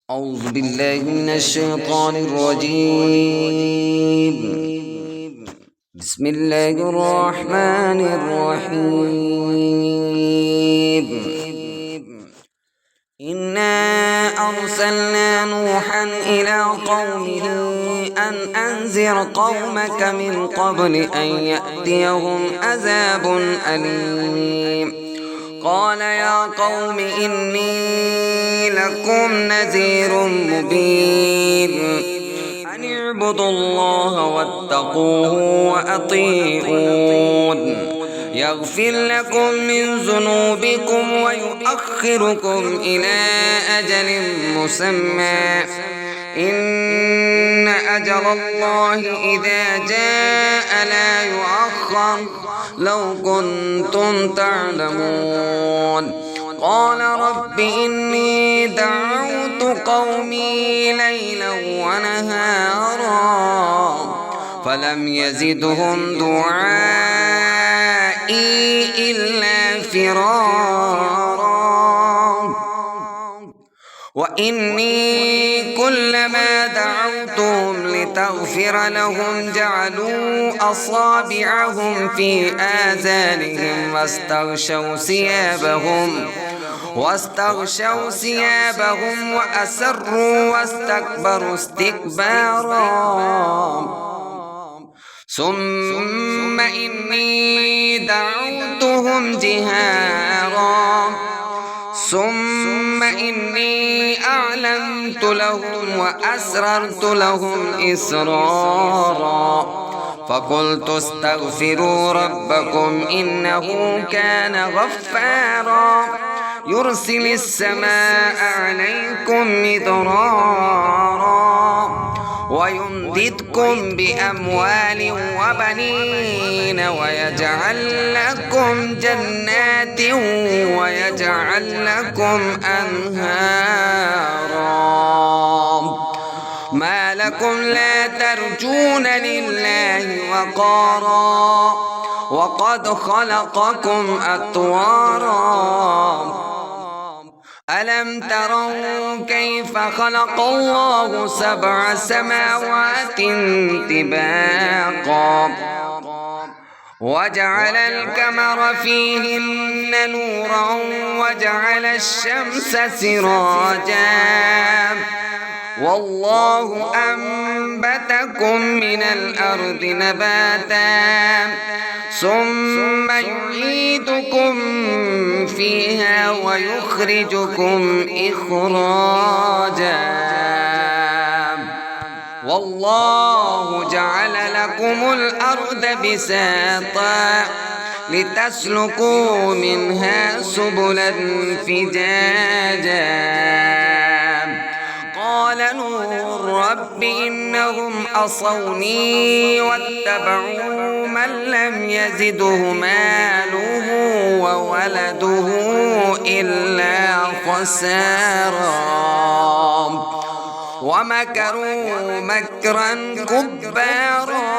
أعوذ بالله من الشيطان الرجيم. بسم الله الرحمن الرحيم. إنا أرسلنا نوحا إلى قومه أن أنذر قومك من قبل أن يأتيهم عذاب أليم. قال يا قوم إني لكم نذير مبين أن اعبدوا الله واتقوه وأطيعون يغفر لكم من ذنوبكم ويؤخركم إلى أجل مسمى إن أجل الله إذا جاء لا يؤخر لو كنتم تعلمون. قال رب إني دعوت قومي ليلا ونهارا فلم يزدهم دعائي إلا فرارا وإني كلما دعوتهم لتغفر لهم جعلوا أصابعهم في آذانهم واستغشوا ثيابهم وأسروا واستكبروا استكبارا ثم إني دعوتهم جهارا ثم إني أعلنت لهم وأسررت لهم إسرارا فقلت استغفروا ربكم إنه كان غفارا يرسل السماء عليكم مدرارا ويمددكم بأموال وبنين ويجعل لكم جنات ويجعل لكم أنهارا ما لكم لا ترجون لله وقارا وقد خلقكم أطوارا ألم تروا كيف خلق الله 7 سماوات طباقا وجعل القمر فيهن نورا وجعل الشمس سراجا والله أنبتكم من الأرض نباتا ثم يعيدكم فيها ويخرجكم إخراجا والله جعل لكم الأرض بساطا لتسلكوا منها سبلا فجاجا قال نوح رب إنهم عصوني واتبعوا من لم يزده ماله وولده إلا خسارا ومكروا مكرا كبارا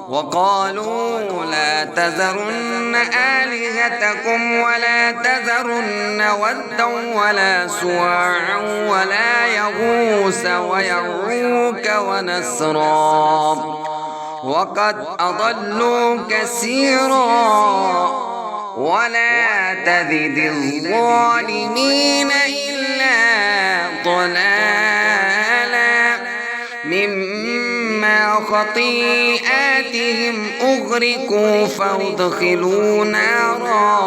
وقالوا لا تذرن آلهتكم ولا تذرن ودا ولا سواعا ولا يغوث ويعوق ونسرا وقد أضلوا كثيرا ولا تزد الظالمين إلا ضلالا مما خطيئاتهم أغرقوا فادخلوا نارا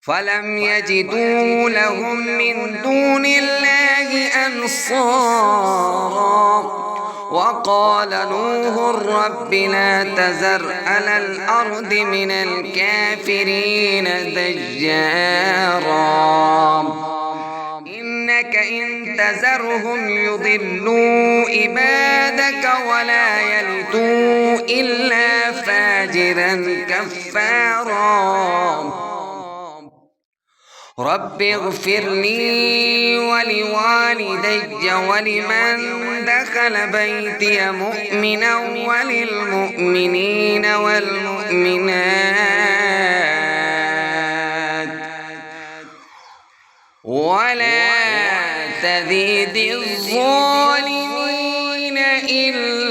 فلم يجدوا لهم من دون الله أنصارا وقال نوح رب لا تذر على الأرض من الكافرين ديارا إنك إن تذرهم يضلوا عبادك ولا يلدوا إلا فاجرا كفارا رب اغفر لي ولوالدي ولمن دخل بيتي مؤمنا وللمؤمنين والمؤمنات ولا تزد الظالمين إلا